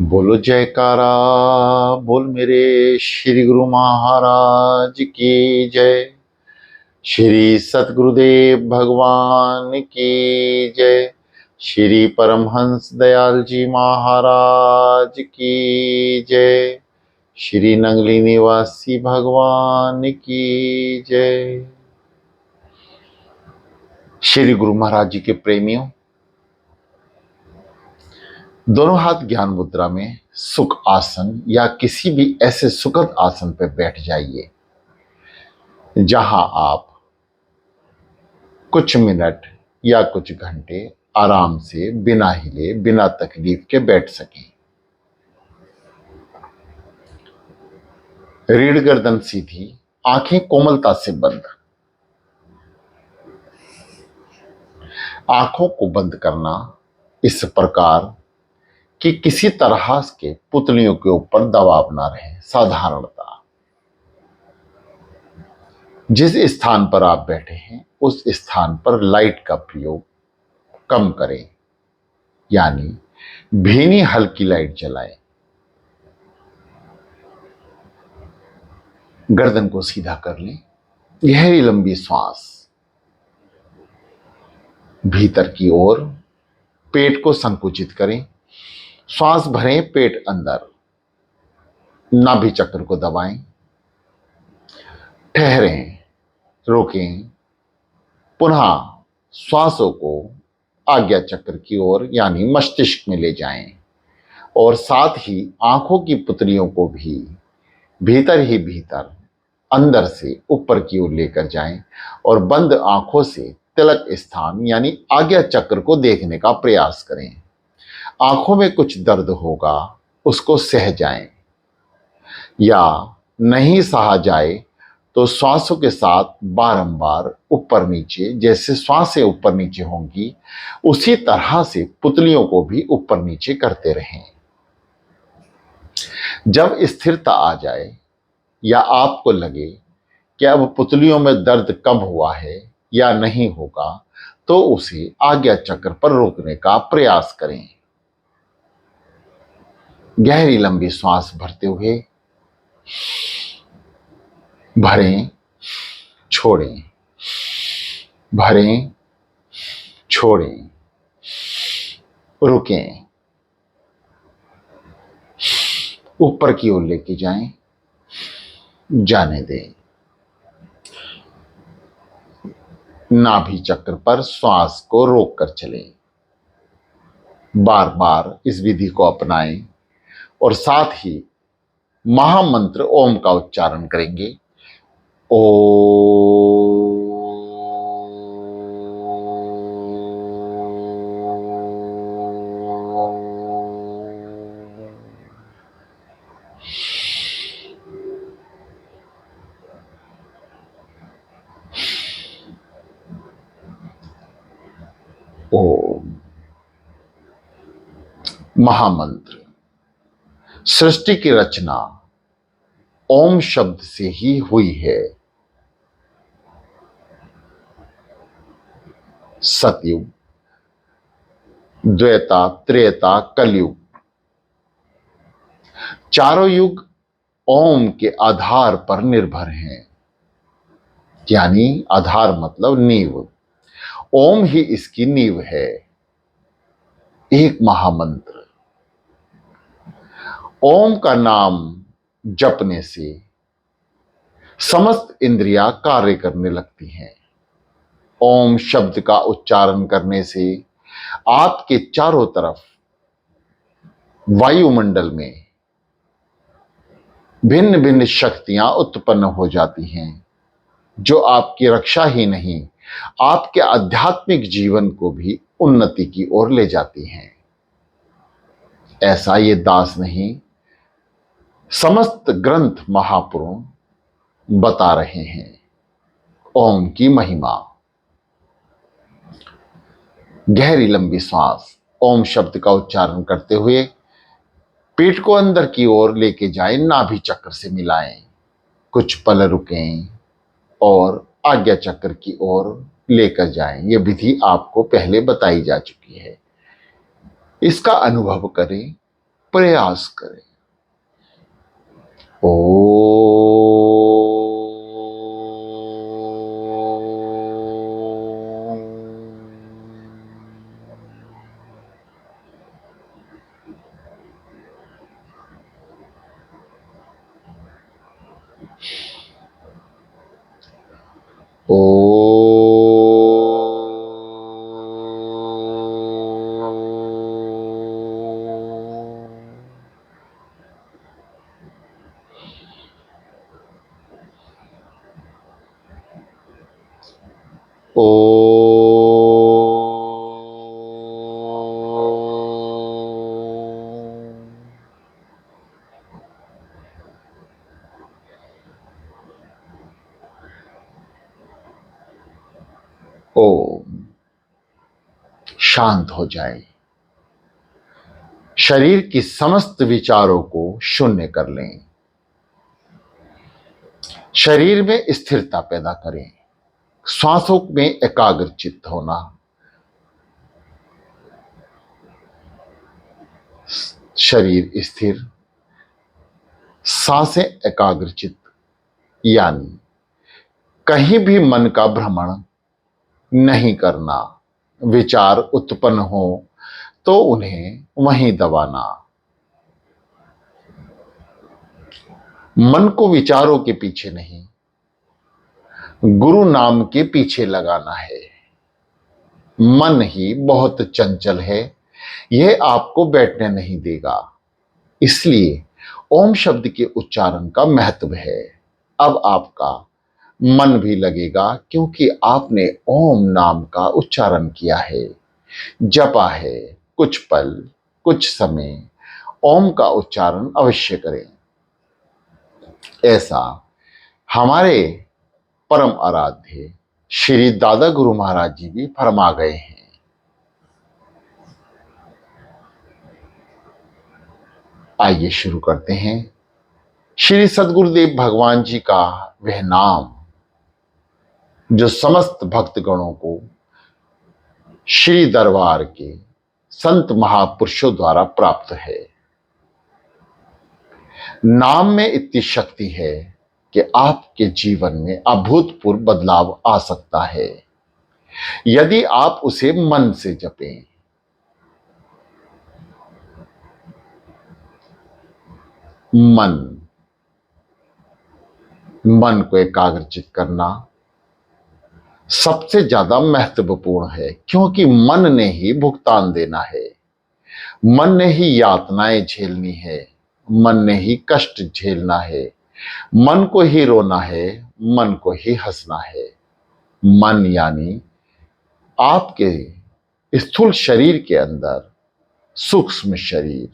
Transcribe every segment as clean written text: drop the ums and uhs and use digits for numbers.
बोलो जयकारा। बोल मेरे श्री गुरु महाराज की जय। श्री सतगुरुदेव भगवान की जय। श्री परमहंस दयाल जी महाराज की जय। श्री नंगली निवासी भगवान की जय। श्री गुरु महाराज जी के प्रेमियों, दोनों हाथ ज्ञान मुद्रा में सुख आसन या किसी भी ऐसे सुखद आसन पर बैठ जाइए जहां आप कुछ मिनट या कुछ घंटे आराम से बिना हिले बिना तकलीफ के बैठ सकें। रीढ़ गर्दन सीधी, आंखें कोमलता से बंद। आंखों को बंद करना इस प्रकार कि किसी तरह के पुतलियों के ऊपर दबाव ना रहे। साधारणता जिस स्थान पर आप बैठे हैं उस स्थान पर लाइट का प्रयोग कम करें, यानी भीनी हल्की लाइट जलाएं। गर्दन को सीधा कर लें। गहरी लंबी श्वास भीतर की ओर, पेट को संकुचित करें। श्वास भरें पेट अंदर, नाभि चक्र को दबाएं। ठहरें, रोकें, पुनः श्वासों को आज्ञा चक्र की ओर यानी मस्तिष्क में ले जाएं और साथ ही आंखों की पुतलियों को भी भीतर ही भीतर अंदर से ऊपर की ओर लेकर जाएं और बंद आंखों से तिलक स्थान यानी आज्ञा चक्र को देखने का प्रयास करें। आंखों में कुछ दर्द होगा, उसको सह जाएं, या नहीं सहा जाए तो श्वासों के साथ बारंबार ऊपर नीचे, जैसे श्वासें ऊपर नीचे होंगी उसी तरह से पुतलियों को भी ऊपर नीचे करते रहें। जब स्थिरता आ जाए या आपको लगे कि अब पुतलियों में दर्द कम हुआ है या नहीं होगा, तो उसे आज्ञा चक्र पर रोकने का प्रयास करें। गहरी लंबी श्वास भरते हुए भरें, छोड़ें, भरें, छोड़ें, रुकें, ऊपर की ओर लेके जाएं, जाने दें। नाभि चक्र पर श्वास को रोककर चलें। बार बार इस विधि को अपनाएं और साथ ही महामंत्र ओम का उच्चारण करेंगे। ओम। महामंत्र। सृष्टि की रचना ओम शब्द से ही हुई है। सतयुग, द्वेता, त्रेता, कलयुग, चारों युग ओम के आधार पर निर्भर हैं, यानी आधार मतलब नींव। ओम ही इसकी नींव है। एक महामंत्र। ओम का नाम जपने से समस्त इंद्रियां कार्य करने लगती हैं। ओम शब्द का उच्चारण करने से आपके चारों तरफ वायुमंडल में भिन्न भिन्न शक्तियां उत्पन्न हो जाती हैं, जो आपकी रक्षा ही नहीं आपके आध्यात्मिक जीवन को भी उन्नति की ओर ले जाती हैं। ऐसा ये दास नहीं, समस्त ग्रंथ महापुरुष बता रहे हैं ओम की महिमा। गहरी लंबी सांस ओम शब्द का उच्चारण करते हुए पेट को अंदर की ओर लेके जाएं, नाभि चक्र से मिलाएं, कुछ पल रुकें और आज्ञा चक्र की ओर लेकर जाएं। यह विधि आपको पहले बताई जा चुकी है। इसका अनुभव करें प्रयास करें। ओ ओ ओम। शांत हो जाए। शरीर की समस्त विचारों को शून्य कर लें। शरीर में स्थिरता पैदा करें। श्वासों में एकाग्रचित्त होना। शरीर स्थिर, सांसें एकाग्रचित्त, यानी कहीं भी मन का भ्रमण नहीं करना। विचार उत्पन्न हो तो उन्हें वहीं दबाना। मन को विचारों के पीछे नहीं, गुरु नाम के पीछे लगाना है। मन ही बहुत चंचल है, यह आपको बैठने नहीं देगा। इसलिए ओम शब्द के उच्चारण का महत्व है। अब आपका मन भी लगेगा, क्योंकि आपने ओम नाम का उच्चारण किया है, जपा है। कुछ पल, कुछ समय ओम का उच्चारण अवश्य करें। ऐसा हमारे परम आराध्य श्री दादा गुरु महाराज जी भी फरमा गए हैं। आइए शुरू करते हैं। श्री सद्गुरुदेव भगवान जी का वह नाम जो समस्त भक्तगणों को श्री दरबार के संत महापुरुषों द्वारा प्राप्त है। नाम में इतनी शक्ति है कि आपके जीवन में अभूतपूर्व बदलाव आ सकता है, यदि आप उसे मन से जपें। मन को एकाग्रचित करना सबसे ज्यादा महत्वपूर्ण है, क्योंकि मन ने ही भुगतान देना है। मन ने ही यातनाएं झेलनी है, मन ने ही कष्ट झेलना है, मन को ही रोना है, मन को ही हंसना है। मन यानी आपके स्थूल शरीर के अंदर सूक्ष्म शरीर,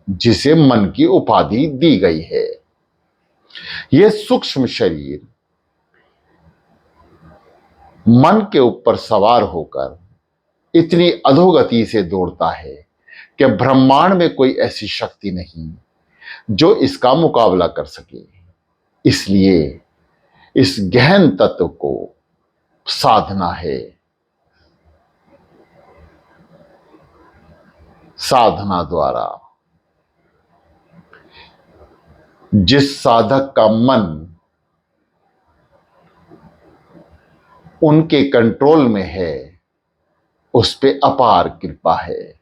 जिसे मन की उपाधि दी गई है। यह सूक्ष्म शरीर मन के ऊपर सवार होकर इतनी अधोगति से दौड़ता है कि ब्रह्मांड में कोई ऐसी शक्ति नहीं जो इसका मुकाबला कर सके। इसलिए इस गहन तत्व को साधना है। साधना द्वारा जिस साधक का मन उनके कंट्रोल में है, उस पे अपार कृपा है।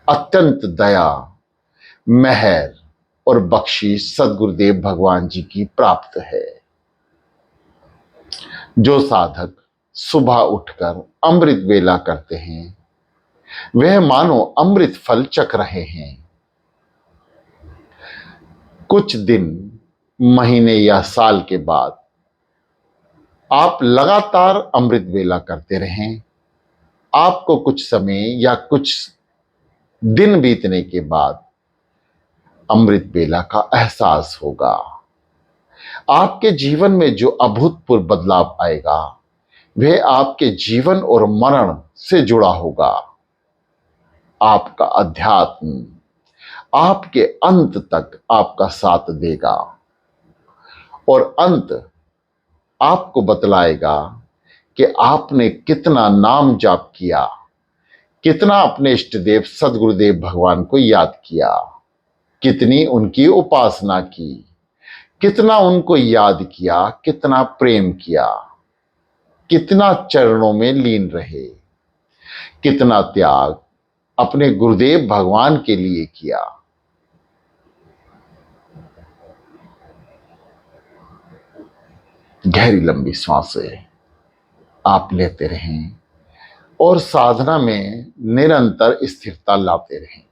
अत्यंत दया, मेहर और बख्शीश सद्गुरुदेव भगवान जी की प्राप्त है। जो साधक सुबह उठकर अमृत वेला करते हैं, वह मानो अमृत फल चख रहे हैं। कुछ दिन, महीने या साल के बाद आप लगातार अमृत वेला करते रहें, आपको कुछ समय या कुछ दिन बीतने के बाद अमृत वेला का एहसास होगा। आपके जीवन में जो अभूतपूर्व बदलाव आएगा, वह आपके जीवन और मरण से जुड़ा होगा। आपका अध्यात्म आपके अंत तक आपका साथ देगा और अंत आपको बतलाएगा कि आपने कितना नाम जाप किया, कितना अपने इष्ट देव सदगुरुदेव भगवान को याद किया, कितनी उनकी उपासना की, कितना उनको याद किया, कितना प्रेम किया, कितना चरणों में लीन रहे, कितना त्याग अपने गुरुदेव भगवान के लिए किया। गहरी लंबी सांसें आप लेते रहें और साधना में निरंतर स्थिरता लाते रहें।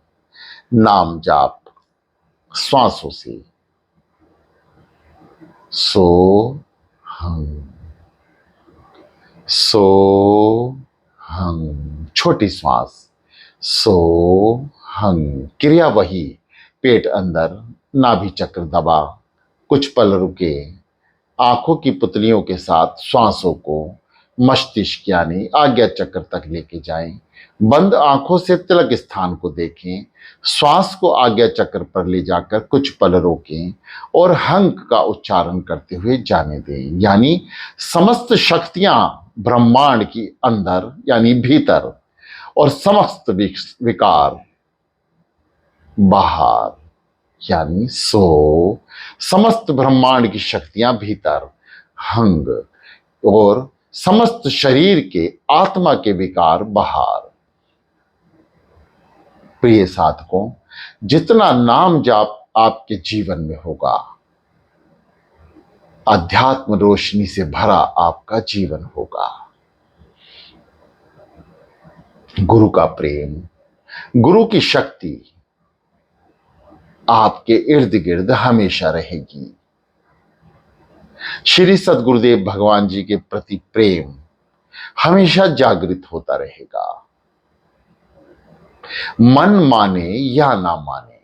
नाम जाप श्वासों से सो हम, सो हम, छोटी श्वास सो हम, क्रिया वही, पेट अंदर, नाभि चक्र दबा, कुछ पल रुके, आंखों की पुतलियों के साथ श्वासों को मस्तिष्क यानी आज्ञा चक्र तक लेके जाएं। बंद आंखों से तिलक स्थान को देखें, श्वास को आज्ञा चक्र पर ले जाकर कुछ पल रोकें और हंक का उच्चारण करते हुए जाने दें। यानी समस्त शक्तियां ब्रह्मांड की अंदर यानी भीतर और समस्त विकार बाहर यानी सो, समस्त ब्रह्मांड की शक्तियां भीतर हंग और समस्त शरीर के आत्मा के विकार बाहर। प्रिय साधकों, जितना नाम जाप आपके जीवन में होगा, अध्यात्म रोशनी से भरा आपका जीवन होगा। गुरु का प्रेम, गुरु की शक्ति आपके इर्द गिर्द हमेशा रहेगी। श्री सद्गुरुदेव भगवान जी के प्रति प्रेम हमेशा जागृत होता रहेगा। मन माने या ना माने,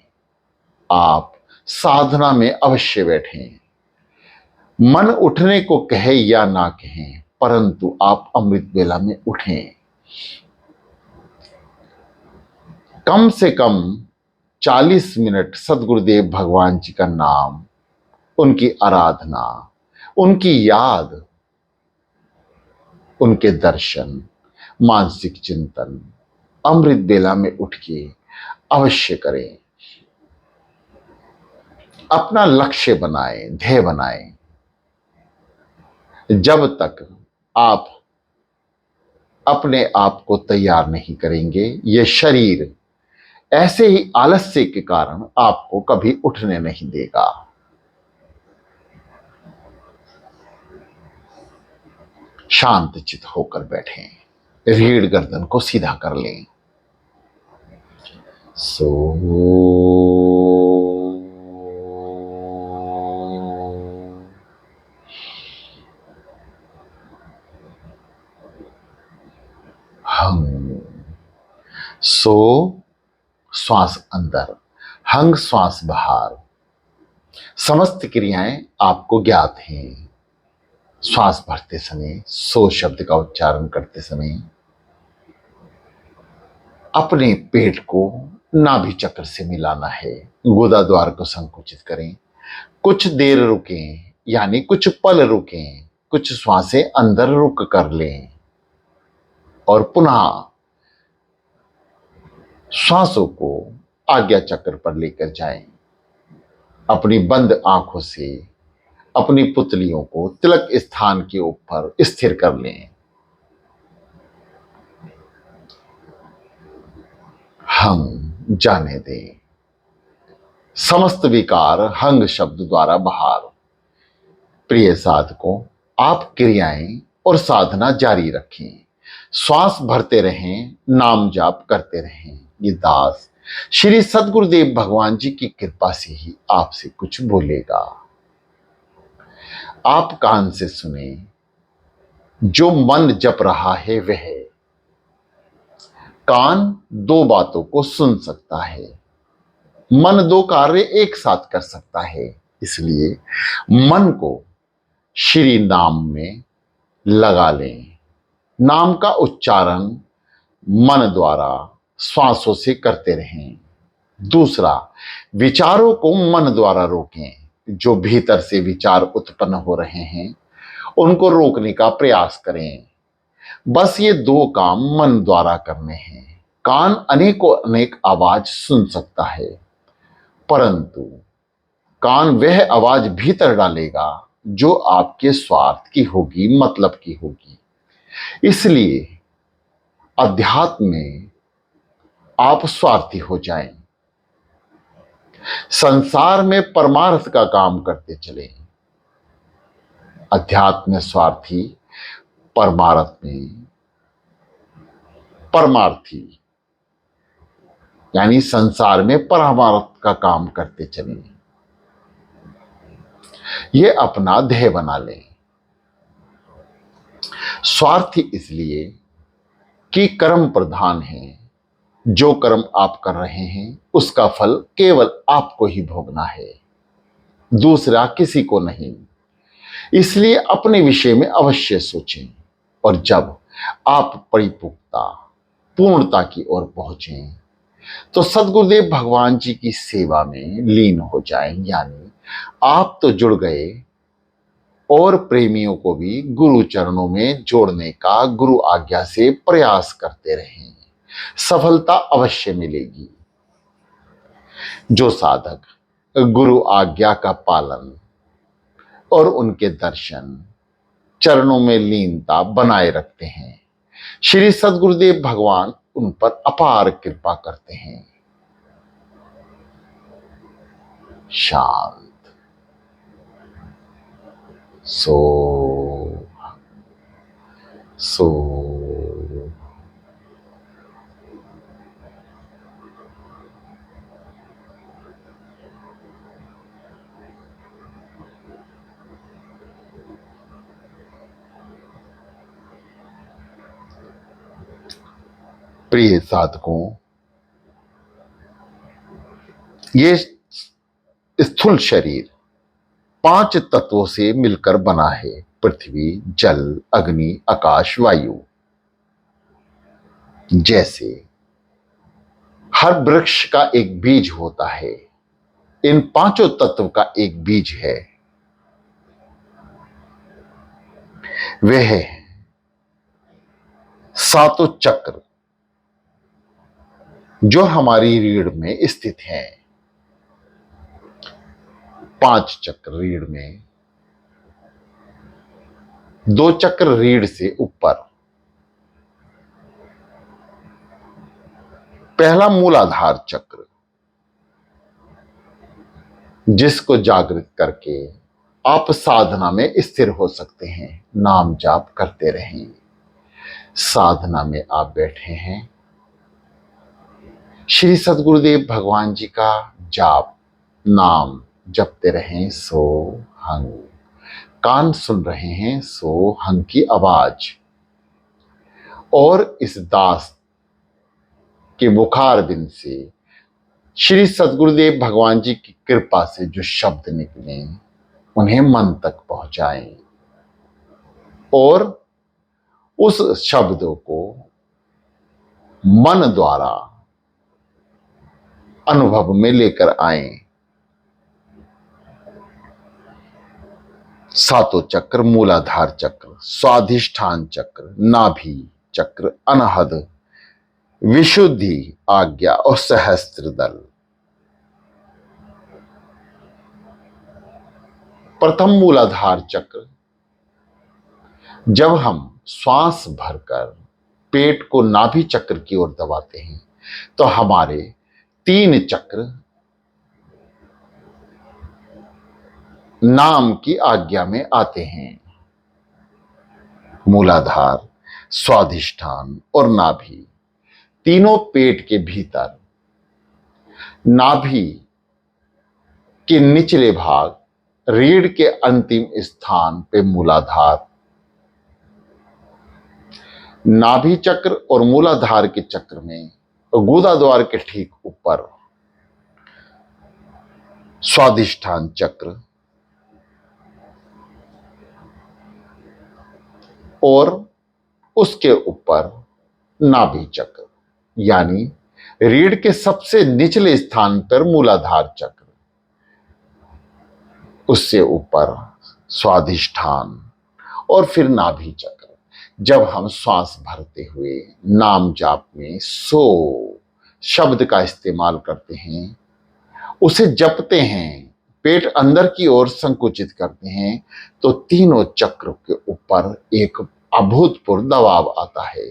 आप साधना में अवश्य बैठें। मन उठने को कहे या ना कहें, परंतु आप अमृत वेला में उठें। कम से कम 40 मिनट सद्गुरुदेव भगवान जी का नाम, उनकी आराधना, उनकी याद, उनके दर्शन, मानसिक चिंतन अमृत बेला में उठ के अवश्य करें। अपना लक्ष्य बनाएं, ध्येय बनाएं। जब तक आप अपने आप को तैयार नहीं करेंगे, ये शरीर ऐसे ही आलस्य के कारण आपको कभी उठने नहीं देगा। शांत चित होकर बैठें, रीढ़ गर्दन को सीधा कर लें। सो हंग, सो श्वास अंदर, हंग श्वास बाहर। समस्त क्रियाएं आपको ज्ञात हैं। श्वास भरते समय, सो शब्द का उच्चारण करते समय अपने पेट को नाभि चक्र से मिलाना है। गुदा द्वार को संकुचित करें, कुछ देर रुकें यानी कुछ पल रुकें, कुछ श्वासें अंदर रुक कर लें और पुनः श्वासों को आज्ञा चक्र पर लेकर जाएं। अपनी बंद आंखों से अपनी पुतलियों को तिलक स्थान के ऊपर स्थिर कर लें। हम जाने दें, समस्त विकार हंग शब्द द्वारा बाहर। प्रिय साधकों, आप क्रियाएं और साधना जारी रखें, श्वास भरते रहें, नाम जाप करते रहें। ये दास श्री सद्गुरुदेव भगवान जी की कृपा से ही आपसे कुछ बोलेगा। आप कान से सुने, जो मन जप रहा है वह कान दो बातों को सुन सकता है, मन दो कार्य एक साथ कर सकता है। इसलिए मन को श्री नाम में लगा लें। नाम का उच्चारण मन द्वारा श्वासों से करते रहें। दूसरा, विचारों को मन द्वारा रोकें। जो भीतर से विचार उत्पन्न हो रहे हैं उनको रोकने का प्रयास करें। बस ये दो काम मन द्वारा करने हैं। कान अनेकों अनेक आवाज सुन सकता है, परंतु कान वह आवाज भीतर डालेगा जो आपके स्वार्थ की होगी, मतलब की होगी। इसलिए अध्यात्म में आप स्वार्थी हो जाएं, संसार में परमार्थ का काम करते चले। अध्यात्म में स्वार्थी, परमार्थ में परमार्थी, यानी संसार में परमार्थ का काम करते चले। ये अपना ध्येय बना लें। स्वार्थी इसलिए कि कर्म प्रधान है। जो कर्म आप कर रहे हैं उसका फल केवल आपको ही भोगना है, दूसरा किसी को नहीं। इसलिए अपने विषय में अवश्य सोचें, और जब आप परिपक्वता, पूर्णता की ओर पहुंचें तो सदगुरुदेव भगवान जी की सेवा में लीन हो जाएं। यानी आप तो जुड़ गए, और प्रेमियों को भी गुरु चरणों में जोड़ने का गुरु आज्ञा से प्रयास करते रहें, सफलता अवश्य मिलेगी। जो साधक गुरु आज्ञा का पालन और उनके दर्शन, चरणों में लीनता बनाए रखते हैं, श्री सदगुरुदेव भगवान उन पर अपार कृपा करते हैं। शांत सो सो प्रिय साधकों, ये स्थूल शरीर 5 तत्वों से मिलकर बना है। पृथ्वी, जल, अग्नि, आकाश, वायु। जैसे हर वृक्ष का एक बीज होता है, इन 5 तत्व का एक बीज है। वह है 7 चक्र जो हमारी रीढ़ में स्थित है। 5 चक्र रीढ़ में, 2 चक्र रीढ़ से ऊपर। पहला मूलाधार चक्र, जिसको जागृत करके आप साधना में स्थिर हो सकते हैं। नाम जाप करते रहें। साधना में आप बैठे हैं, श्री सदगुरुदेव भगवान जी का जाप, नाम जपते रहें। सो हंग, कान सुन रहे हैं सो हंग की आवाज, और इस दास के बुखार बिन से श्री सदगुरुदेव भगवान जी की कृपा से जो शब्द निकले उन्हें मन तक पहुंचाएं, और उस शब्दों को मन द्वारा अनुभव में लेकर आएं। 7 चक्र, मूलाधार चक्र, स्वाधिष्ठान चक्र, नाभि चक्र, अनहद, विशुद्धि, आज्ञा और सहस्त्र दल। प्रथम मूलाधार चक्र, जब हम श्वास भरकर पेट को नाभि चक्र की ओर दबाते हैं तो हमारे 3 चक्र नाम की आज्ञा में आते हैं। मूलाधार, स्वाधिष्ठान और नाभि, तीनों पेट के भीतर। नाभि के निचले भाग, रीढ़ के अंतिम स्थान पे मूलाधार। नाभि चक्र और मूलाधार के चक्र में गुदा द्वार के ठीक ऊपर स्वाधिष्ठान चक्र, और उसके ऊपर नाभि चक्र, यानी रीढ़ के सबसे निचले स्थान पर मूलाधार चक्र, उससे ऊपर स्वाधिष्ठान और फिर नाभि चक्र। जब हम श्वास भरते हुए नाम जाप में सो शब्द का इस्तेमाल करते हैं, उसे जपते हैं, पेट अंदर की ओर संकुचित करते हैं, तो तीनों चक्र के ऊपर एक अभूतपूर्व दबाव आता है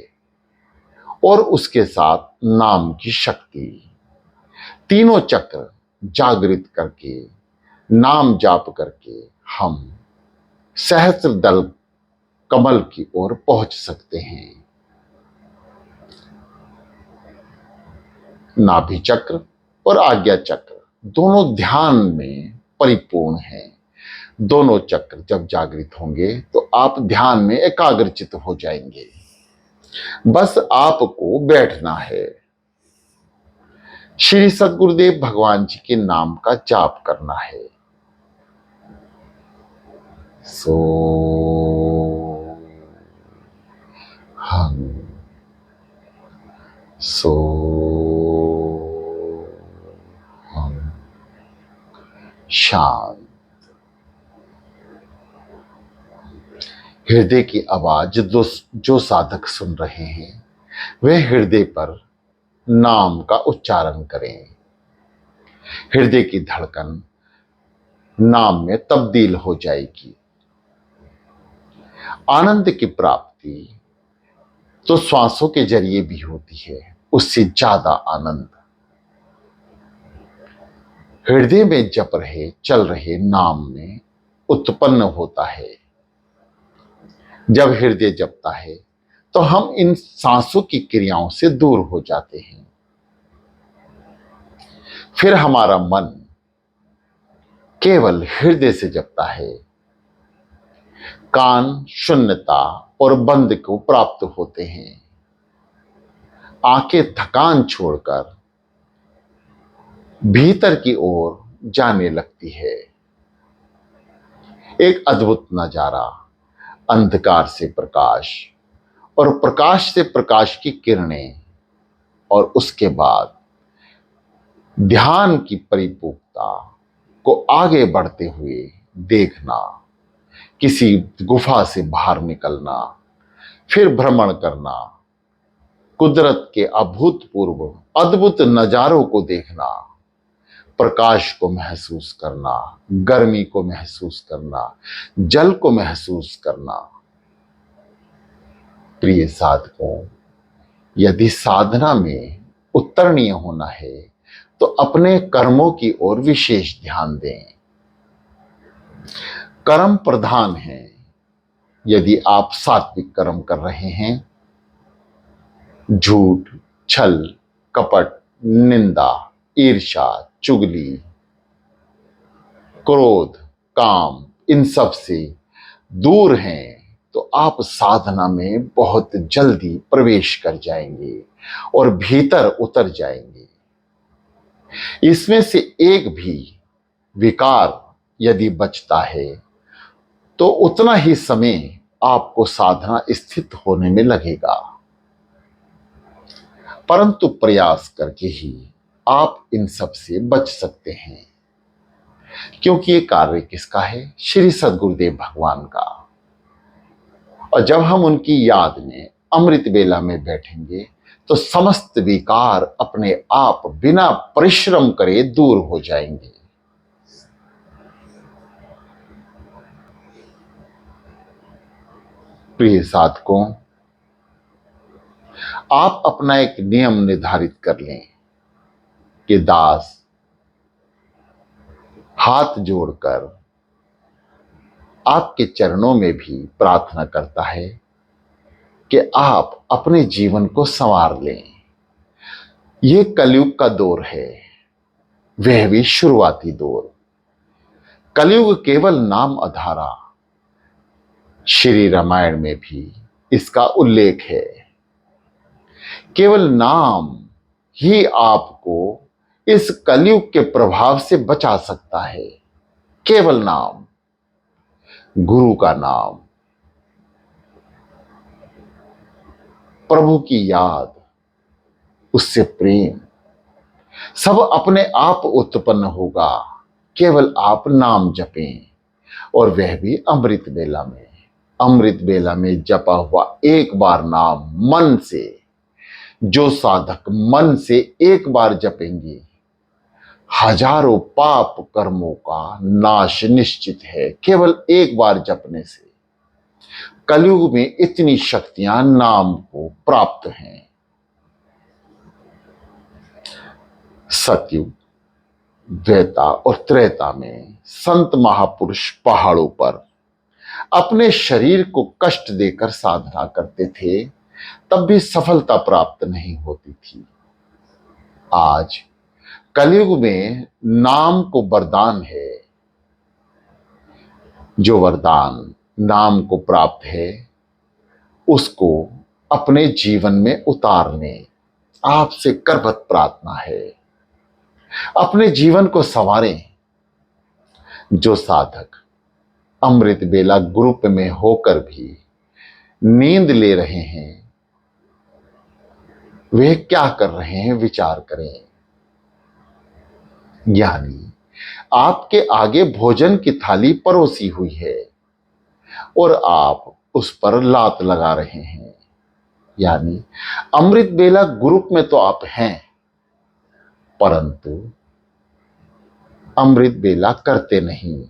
और उसके साथ नाम की शक्ति। तीनों चक्र जागृत करके नाम जाप करके हम सहस्त्र दल कमल की ओर पहुंच सकते हैं। नाभि चक्र और आज्ञा चक्र दोनों ध्यान में परिपूर्ण हैं। दोनों चक्र जब जागृत होंगे तो आप ध्यान में एकाग्रचित हो जाएंगे। बस आपको बैठना है, श्री सद्गुरुदेव भगवान जी के नाम का जाप करना है। सो हम सो हम शांत। हृदय की आवाज जो साधक सुन रहे हैं वह हृदय पर नाम का उच्चारण करें। हृदय की धड़कन नाम में तब्दील हो जाएगी। आनंद की प्राप्ति तो श्वासों के जरिए भी होती है, उससे ज्यादा आनंद हृदय में जप रहे चल रहे नाम में उत्पन्न होता है। जब हृदय जपता है तो हम इन सांसों की क्रियाओं से दूर हो जाते हैं। फिर हमारा मन केवल हृदय से जपता है। कान शून्यता और बंद को प्राप्त होते हैं। आंखें थकान छोड़कर भीतर की ओर जाने लगती है। एक अद्भुत नजारा, अंधकार से प्रकाश और प्रकाश से प्रकाश की किरणें, और उसके बाद ध्यान की परिपूर्णता को आगे बढ़ते हुए देखना, किसी गुफा से बाहर निकलना, फिर भ्रमण करना, कुदरत के अभूतपूर्व अद्भुत नजारों को देखना, प्रकाश को महसूस करना, गर्मी को महसूस करना, जल को महसूस करना। प्रिय साधकों, यदि साधना में उत्तरणीय होना है तो अपने कर्मों की ओर विशेष ध्यान दें। कर्म प्रधान है। यदि आप सात्विक कर्म कर रहे हैं, झूठ, छल, कपट, निंदा, ईर्ष्या, चुगली, क्रोध, काम, इन सब से दूर हैं, तो आप साधना में बहुत जल्दी प्रवेश कर जाएंगे और भीतर उतर जाएंगे। इसमें से एक भी विकार यदि बचता है तो उतना ही समय आपको साधना स्थित होने में लगेगा, परंतु प्रयास करके ही आप इन सब से बच सकते हैं। क्योंकि ये कार्य किसका है? श्री सद्गुरुदेव भगवान का। और जब हम उनकी याद में अमृत बेला में बैठेंगे तो समस्त विकार अपने आप बिना परिश्रम करे दूर हो जाएंगे। प्रिय साधकों, आप अपना एक नियम निर्धारित कर लें कि दास हाथ जोड़कर आपके चरणों में भी प्रार्थना करता है कि आप अपने जीवन को संवार लें। ये कलयुग का दौर है, वह भी शुरुआती दौर। कलयुग केवल नाम आधारा। श्री रामायण में भी इसका उल्लेख है। केवल नाम ही आपको इस कलयुग के प्रभाव से बचा सकता है। केवल नाम, गुरु का नाम, प्रभु की याद, उससे प्रेम, सब अपने आप उत्पन्न होगा। केवल आप नाम जपें, और वह भी अमृत बेला में। अमृत बेला में जपा हुआ एक बार नाम मन से, जो साधक मन से एक बार जपेंगे, हजारों पाप कर्मों का नाश निश्चित है। केवल एक बार जपने से कलयुग में इतनी शक्तियां नाम को प्राप्त हैं। सतयुग, द्वेता और त्रेता में संत महापुरुष पहाड़ों पर अपने शरीर को कष्ट देकर साधना करते थे, तब भी सफलता प्राप्त नहीं होती थी। आज कलयुग में नाम को वरदान है। जो वरदान नाम को प्राप्त है, उसको अपने जीवन में उतारने आपसे करबद्ध प्रार्थना है। अपने जीवन को संवारें। जो साधक अमृत बेला ग्रुप में होकर भी नींद ले रहे हैं, वे क्या कर रहे हैं विचार करें। यानी आपके आगे भोजन की थाली परोसी हुई है और आप उस पर लात लगा रहे हैं। यानी अमृत बेला ग्रुप में तो आप हैं, परंतु अमृत बेला करते नहीं,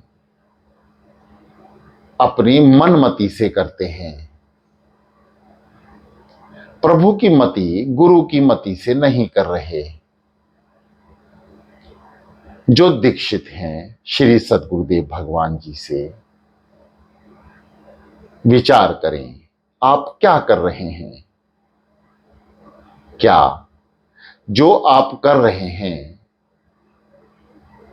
अपनी मनमति से करते हैं। प्रभु की मति, गुरु की मति से नहीं कर रहे। जो दीक्षित हैं श्री सद्गुरुदेव भगवान जी से विचार करें, आप क्या कर रहे हैं। क्या जो आप कर रहे हैं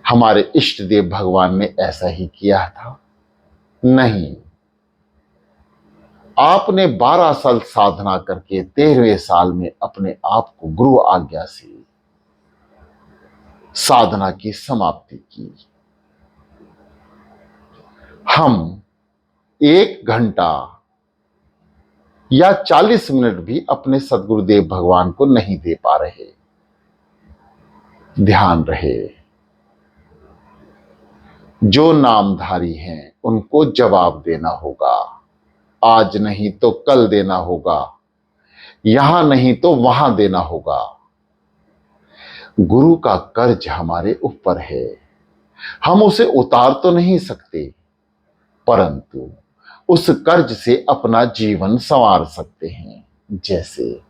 हमारे इष्ट देव भगवान ने ऐसा ही किया था? नहीं। आपने 12 साल साधना करके 13वें साल में अपने आप को गुरु आज्ञा से साधना की समाप्ति की। हम 1 घंटा या 40 मिनट भी अपने सद्गुरुदेव भगवान को नहीं दे पा रहे। ध्यान रहे, जो नामधारी हैं उनको जवाब देना होगा। आज नहीं तो कल देना होगा, यहां नहीं तो वहां देना होगा। गुरु का कर्ज हमारे ऊपर है, हम उसे उतार तो नहीं सकते, परंतु उस कर्ज से अपना जीवन संवार सकते हैं। जैसे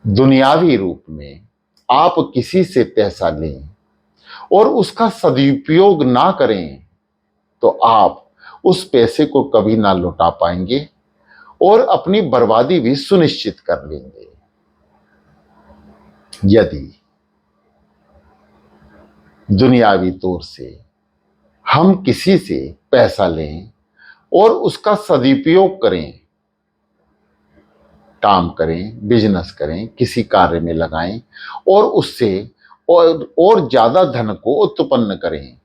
दुनियावी रूप में आप किसी से पैसा लें और उसका सदुपयोग ना करें, तो आप उस पैसे को कभी ना लौटा पाएंगे और अपनी बर्बादी भी सुनिश्चित कर लेंगे। यदि दुनियावी तौर से हम किसी से पैसा लें और उसका सदुपयोग करें, काम करें, बिजनेस करें, किसी कार्य में लगाएं और उससे और ज्यादा धन को उत्पन्न करें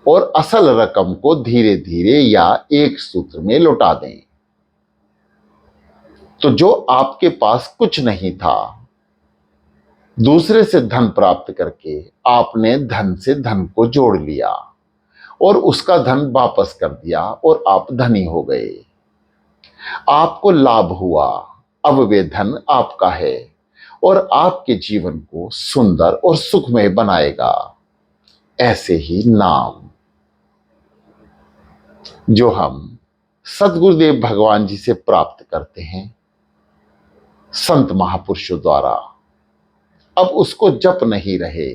और असल रकम को धीरे धीरे या एक सूत्र में लौटा दें, तो जो आपके पास कुछ नहीं था, दूसरे से धन प्राप्त करके आपने धन से धन को जोड़ लिया और उसका धन वापस कर दिया और आप धनी हो गए। आपको लाभ हुआ, अब वे धन आपका है और आपके जीवन को सुंदर और सुखमय बनाएगा। ऐसे ही नाम जो हम सद्गुरुदेव भगवान जी से प्राप्त करते हैं संत महापुरुषों द्वारा, अब उसको जप नहीं रहे,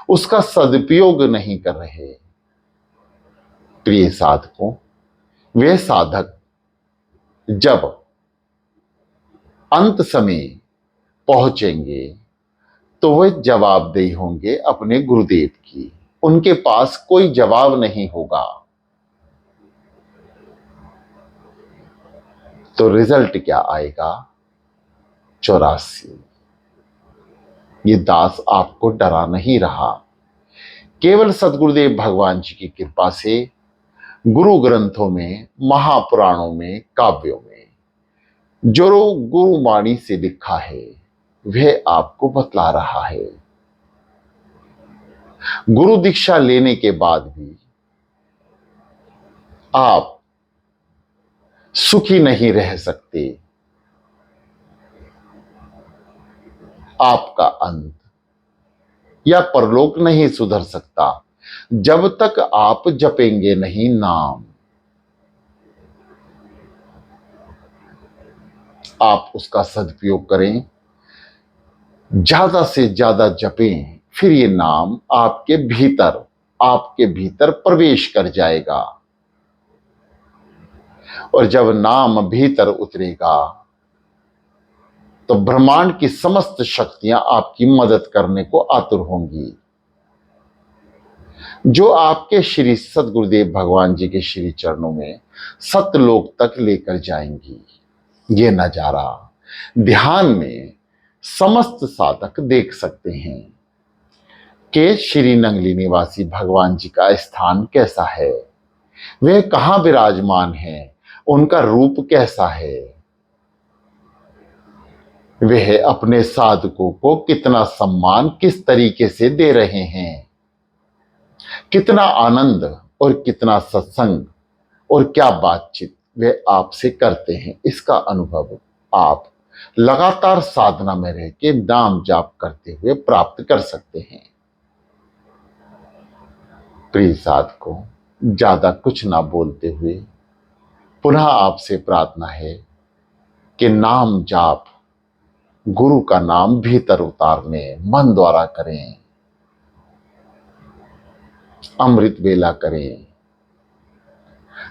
उसका सदुपयोग नहीं कर रहे। प्रिय साधकों, वे साधक जब अंत समय पहुंचेंगे तो वे जवाबदेही होंगे अपने गुरुदेव की। उनके पास कोई जवाब नहीं होगा। तो रिजल्ट क्या आएगा? 84। ये दास आपको डरा नहीं रहा। केवल सद्गुरुदेव भगवान जी की कृपा से गुरु ग्रंथों में, महापुराणों में, काव्यों में जो गुरुवाणी से लिखा है वह आपको बतला रहा है। गुरु दीक्षा लेने के बाद भी आप सुखी नहीं रह सकते। आपका अंत या परलोक नहीं सुधर सकता जब तक आप जपेंगे नहीं नाम। आप उसका सदुपयोग करें, ज्यादा से ज्यादा जपें, फिर ये नाम आपके भीतर प्रवेश कर जाएगा। और जब नाम भीतर उतरेगा तो ब्रह्मांड की समस्त शक्तियां आपकी मदद करने को आतुर होंगी, जो आपके श्री सदगुरुदेव भगवान जी के श्री चरणों में सतलोक तक लेकर जाएंगी। ये नजारा ध्यान में समस्त साधक देख सकते हैं कि श्री नंगली निवासी भगवान जी का स्थान कैसा है, वे कहां विराजमान हैं, उनका रूप कैसा है, वे अपने साधकों को कितना सम्मान किस तरीके से दे रहे हैं, कितना आनंद और कितना सत्संग और क्या बातचीत वे आपसे करते हैं। इसका अनुभव आप लगातार साधना में रह के नाम जाप करते हुए प्राप्त कर सकते हैं। प्रिय साधकों, ज्यादा कुछ ना बोलते हुए पुनः आपसे प्रार्थना है कि नाम जाप, गुरु का नाम भीतर उतारने मन द्वारा करें, अमृत वेला करें।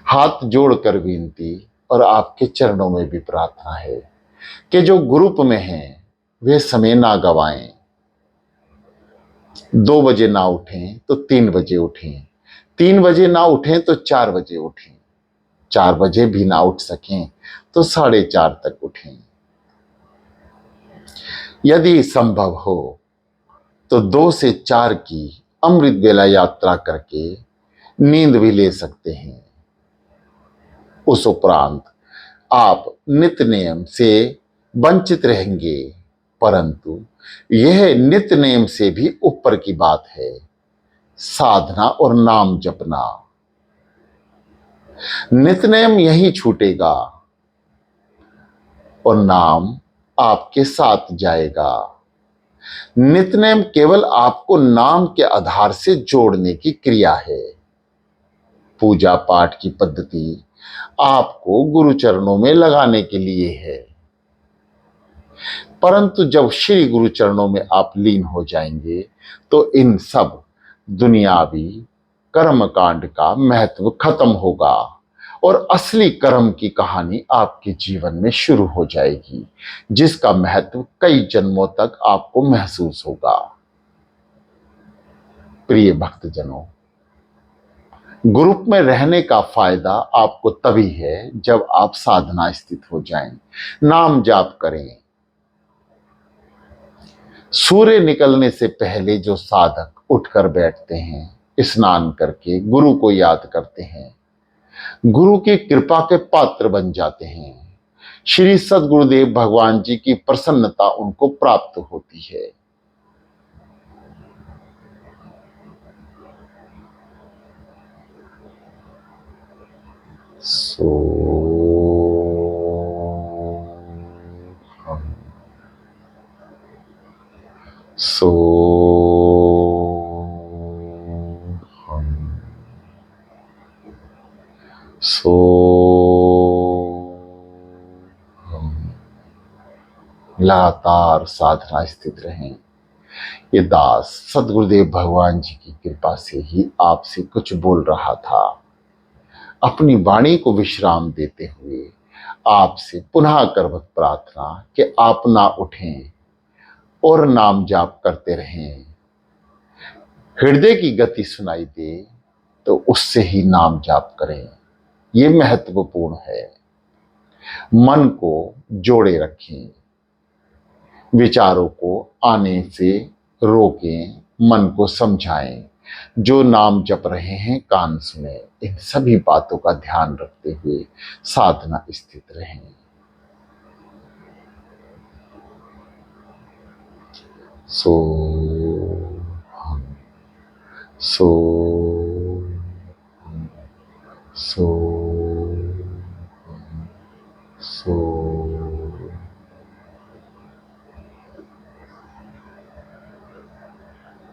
हाथ जोड़कर विनती और आपके चरणों में भी प्रार्थना है कि जो ग्रुप में हैं वे समय ना गवाएं। 2 बजे ना उठें तो 3 बजे उठें, 3 बजे ना उठें तो 4 बजे उठें, 4 बजे भी ना उठ सकें तो 4:30 तक उठें। यदि संभव हो तो 2 से 4 की अमृत वेला यात्रा करके नींद भी ले सकते हैं। उस उपरांत आप नित्य नियम से वंचित रहेंगे, परंतु यह नित्य नियम से भी ऊपर की बात है, साधना और नाम जपना। नित्य नियम यही छूटेगा और नाम आपके साथ जाएगा। नित्य नियम केवल आपको नाम के आधार से जोड़ने की क्रिया है। पूजा पाठ की पद्धति आपको गुरु चरणों में लगाने के लिए है, परंतु जब श्री गुरु चरणों में आप लीन हो जाएंगे तो इन सब दुनियावी कर्म कांड का महत्व खत्म होगा और असली कर्म की कहानी आपके जीवन में शुरू हो जाएगी, जिसका महत्व कई जन्मों तक आपको महसूस होगा। प्रिय भक्तजनों, ग्रुप में रहने का फायदा आपको तभी है जब आप साधना स्थित हो जाएं, नाम जाप करें। सूर्य निकलने से पहले जो साधक उठकर बैठते हैं, स्नान करके गुरु को याद करते हैं, गुरु की कृपा के पात्र बन जाते हैं। श्री सदगुरुदेव भगवान जी की प्रसन्नता उनको प्राप्त होती है। सो सो सो लगातार साधना स्थित रहें। ये दास सदगुरुदेव भगवान जी की कृपा से ही आपसे कुछ बोल रहा था। अपनी वाणी को विश्राम देते हुए आपसे पुनः करवत प्रार्थना कि आप ना उठें और नाम जाप करते रहें। हृदय की गति सुनाई दे तो उससे ही नाम जाप करें, ये महत्वपूर्ण है। मन को जोड़े रखें, विचारों को आने से रोकें, मन को समझाएं। जो नाम जप रहे हैं कान सुने, इन सभी बातों का ध्यान रखते हुए साधना स्थित रहें। सो हम सो